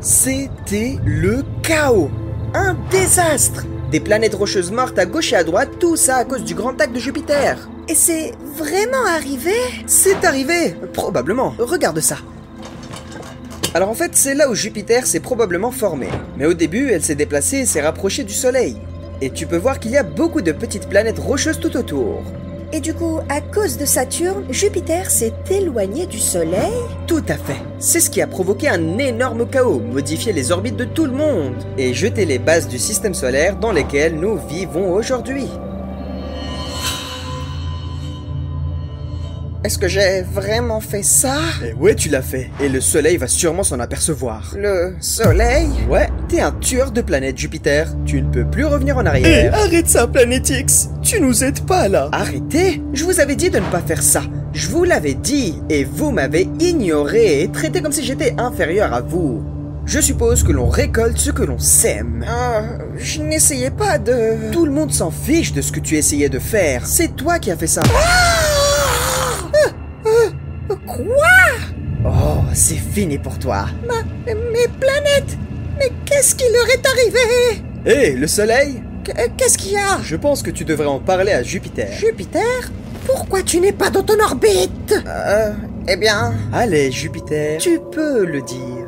C'était le chaos. Un désastre. Des planètes rocheuses mortes à gauche et à droite, tout ça à cause du grand acte de Jupiter. Et c'est vraiment arrivé? C'est arrivé, probablement. Regarde ça. Alors en fait, c'est là où Jupiter s'est probablement formé. Mais au début, elle s'est déplacée et s'est rapprochée du Soleil. Et tu peux voir qu'il y a beaucoup de petites planètes rocheuses tout autour. Et du coup, à cause de Saturne, Jupiter s'est éloigné du Soleil? Tout à fait. C'est ce qui a provoqué un énorme chaos, modifié les orbites de tout le monde, et jeté les bases du système solaire dans lesquelles nous vivons aujourd'hui. Est-ce que j'ai vraiment fait ça? Et ouais, tu l'as fait, et le Soleil va sûrement s'en apercevoir. Le Soleil? Ouais, t'es un tueur de planète, Jupiter. Tu ne peux plus revenir en arrière. Arrête ça, Planète X. Tu nous aides pas, là. Arrêtez? Je vous avais dit de ne pas faire ça. Je vous l'avais dit, et vous m'avez ignoré et traité comme si j'étais inférieur à vous. Je suppose que l'on récolte ce que l'on sème. Je n'essayais pas de... Tout le monde s'en fiche de ce que tu essayais de faire. C'est toi qui as fait ça. Quoi? Oh, c'est fini pour toi. Mes planètes? Mais qu'est-ce qui leur est arrivé? Hé, le Soleil? Qu'est-ce qu'il y a? Je pense que tu devrais en parler à Jupiter. Jupiter? Pourquoi tu n'es pas dans ton orbite? Eh bien... Allez, Jupiter, tu peux le dire.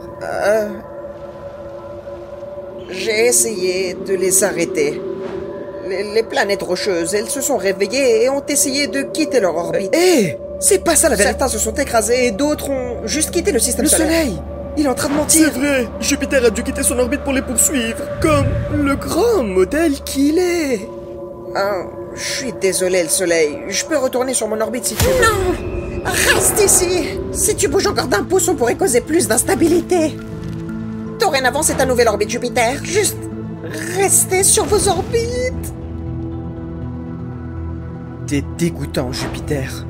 J'ai essayé de les arrêter. Les planètes rocheuses, elles se sont réveillées et ont essayé de quitter leur orbite. Hé! C'est pas ça la vérité. Certains se sont écrasés et d'autres ont juste quitté le système solaire. Le Soleil! Il est en train de mentir. C'est vrai, Jupiter a dû quitter son orbite pour les poursuivre, comme le grand modèle qu'il est. Je suis désolé, le Soleil. Je peux retourner sur mon orbite si tu veux. Non! Reste ici! Si tu bouges encore d'un pouce, on pourrait causer plus d'instabilité. Dorénavant, c'est un nouvel orbite Jupiter. Juste restez sur vos orbites. T'es dégoûtant, Jupiter.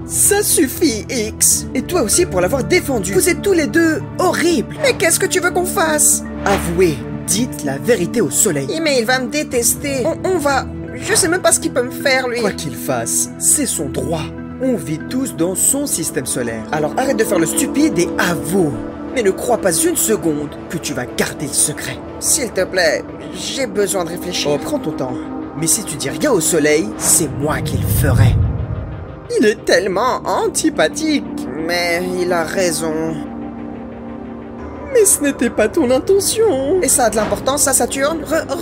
Ça suffit, X. Et toi aussi pour l'avoir défendu. Vous êtes tous les deux horribles. Mais qu'est-ce que tu veux qu'on fasse? Avouez, dites la vérité au Soleil. Mais il va me détester. On va... Je sais même pas ce qu'il peut me faire, lui. Quoi qu'il fasse, c'est son droit. On vit tous dans son système solaire. Alors arrête de faire le stupide et avoue. Mais ne crois pas une seconde que tu vas garder le secret. S'il te plaît, j'ai besoin de réfléchir. Oh, prends ton temps. Mais si tu dis rien au Soleil, c'est moi qui le ferai. Il est tellement antipathique. Mais il a raison. Mais ce n'était pas ton intention. Et ça a de l'importance, ça, Saturne?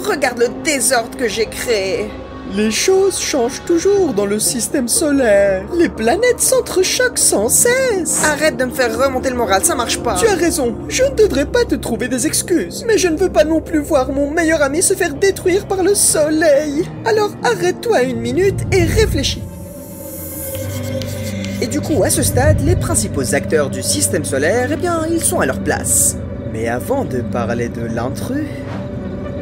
Regarde le désordre que j'ai créé. Les choses changent toujours dans le système solaire. Les planètes s'entrechoquent sans cesse. Arrête de me faire remonter le moral, ça marche pas. Tu as raison, je ne devrais pas te trouver des excuses. Mais je ne veux pas non plus voir mon meilleur ami se faire détruire par le Soleil. Alors arrête-toi une minute et réfléchis. Et du coup, à ce stade, les principaux acteurs du système solaire, eh bien, ils sont à leur place. Mais avant de parler de l'intrus...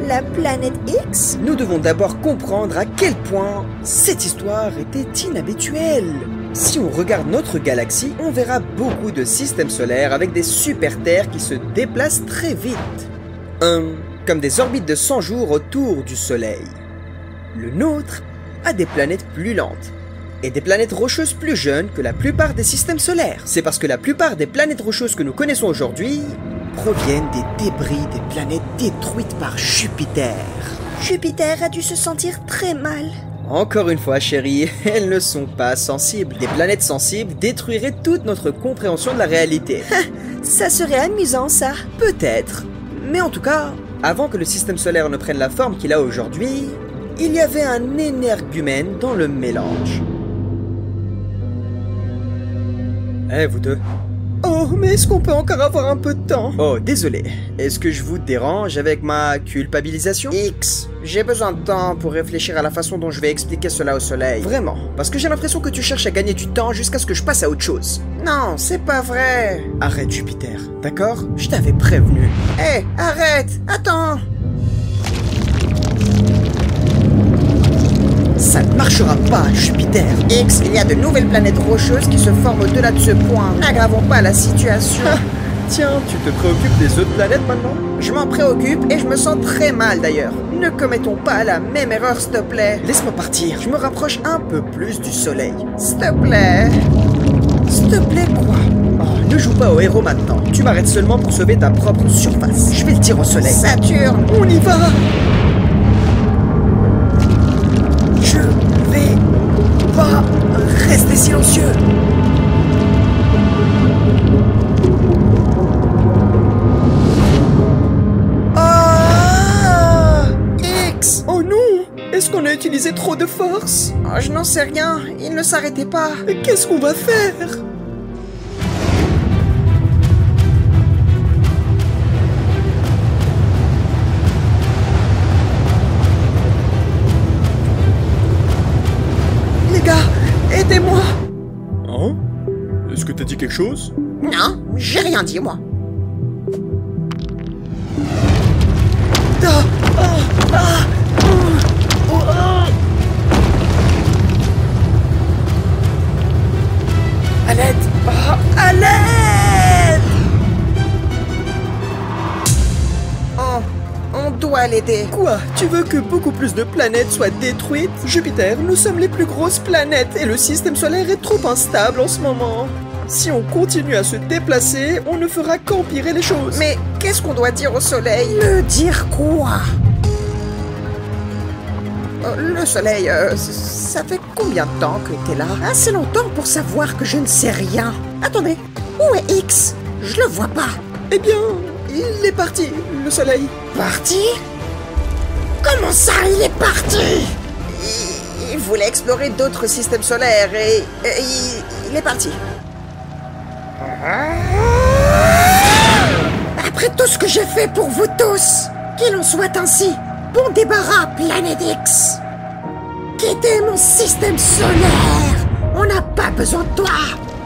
La planète X? Nous devons d'abord comprendre à quel point cette histoire était inhabituelle. Si on regarde notre galaxie, on verra beaucoup de systèmes solaires avec des super-terres qui se déplacent très vite. Comme des orbites de 100 jours autour du Soleil. Le nôtre a des planètes plus lentes. Et des planètes rocheuses plus jeunes que la plupart des systèmes solaires. C'est parce que la plupart des planètes rocheuses que nous connaissons aujourd'hui proviennent des débris des planètes détruites par Jupiter. Jupiter a dû se sentir très mal. Encore une fois, chérie, elles ne sont pas sensibles. Des planètes sensibles détruiraient toute notre compréhension de la réalité. Ça serait amusant, ça. Peut-être. Mais en tout cas, avant que le système solaire ne prenne la forme qu'il a aujourd'hui, il y avait un énergumène dans le mélange. Eh, vous deux. Oh, mais est-ce qu'on peut encore avoir un peu de temps? Oh, désolé. Est-ce que je vous dérange avec ma culpabilisation? X, j'ai besoin de temps pour réfléchir à la façon dont je vais expliquer cela au Soleil. Vraiment? Parce que j'ai l'impression que tu cherches à gagner du temps jusqu'à ce que je passe à autre chose. Non, c'est pas vrai. Arrête, Jupiter, d'accord? Je t'avais prévenu. Hé, arrête! Attends! Ça ne marchera pas, Jupiter. X, il y a de nouvelles planètes rocheuses qui se forment au-delà de ce point. N'aggravons pas la situation. Tiens, tu te préoccupes des autres planètes maintenant? Je m'en préoccupe et je me sens très mal d'ailleurs. Ne commettons pas la même erreur, s'il te plaît. Laisse-moi partir, je me rapproche un peu plus du Soleil. S'il te plaît. S'il te plaît quoi? Oh, ne joue pas au héros maintenant. Tu m'arrêtes seulement pour sauver ta propre surface. Je vais le dire au soleil. Saturne, On y va! Je vais pas rester silencieux. Ah, X. Oh non! Est-ce qu'on a utilisé trop de force? Oh, je n'en sais rien, il ne s'arrêtait pas. Mais qu'est-ce qu'on va faire? Les gars, aidez-moi! Hein? Est-ce que t'as dit quelque chose? Non, j'ai rien dit, moi. Ah, ah, ah, À l'aide. ah, à l'aide! Oh, on doit l'aider. Quoi? Tu veux que beaucoup plus de planètes soient détruites? Jupiter, nous sommes les plus grosses planètes et le système solaire est trop instable en ce moment. Si on continue à se déplacer, on ne fera qu'empirer les choses. Mais qu'est-ce qu'on doit dire au soleil? Le dire quoi? Le soleil, ça fait combien de temps que t'es là? Assez longtemps pour savoir que je ne sais rien. Attendez, où est X? Je le vois pas. Eh bien, il est parti, le soleil. Parti? Comment ça, il est parti? Il voulait explorer d'autres systèmes solaires et il est parti. Après tout ce que j'ai fait pour vous tous, qu'il en soit ainsi. Bon débarras, Planète X. Quittez mon système solaire. On n'a pas besoin de toi.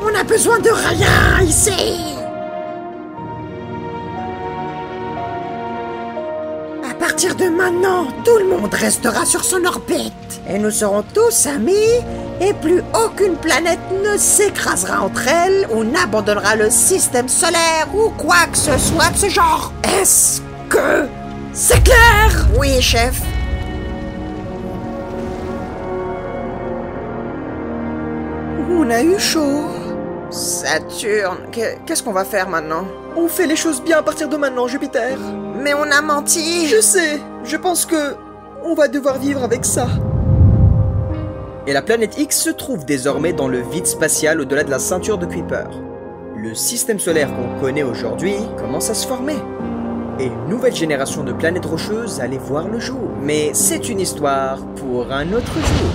On n'a besoin de rien ici. À partir de maintenant, tout le monde restera sur son orbite. Et nous serons tous amis, et plus aucune planète ne s'écrasera entre elles ou n'abandonnera le système solaire ou quoi que ce soit de ce genre. Est-ce que c'est clair? Oui, chef. On a eu chaud. Saturne, qu'est-ce qu'on va faire maintenant? On fait les choses bien à partir de maintenant, Jupiter. Mais on a menti. Je sais, je pense que on va devoir vivre avec ça. Et la planète X se trouve désormais dans le vide spatial au-delà de la ceinture de Kuiper. Le système solaire qu'on connaît aujourd'hui commence à se former. Et une nouvelle génération de planètes rocheuses allait voir le jour. Mais c'est une histoire pour un autre jour.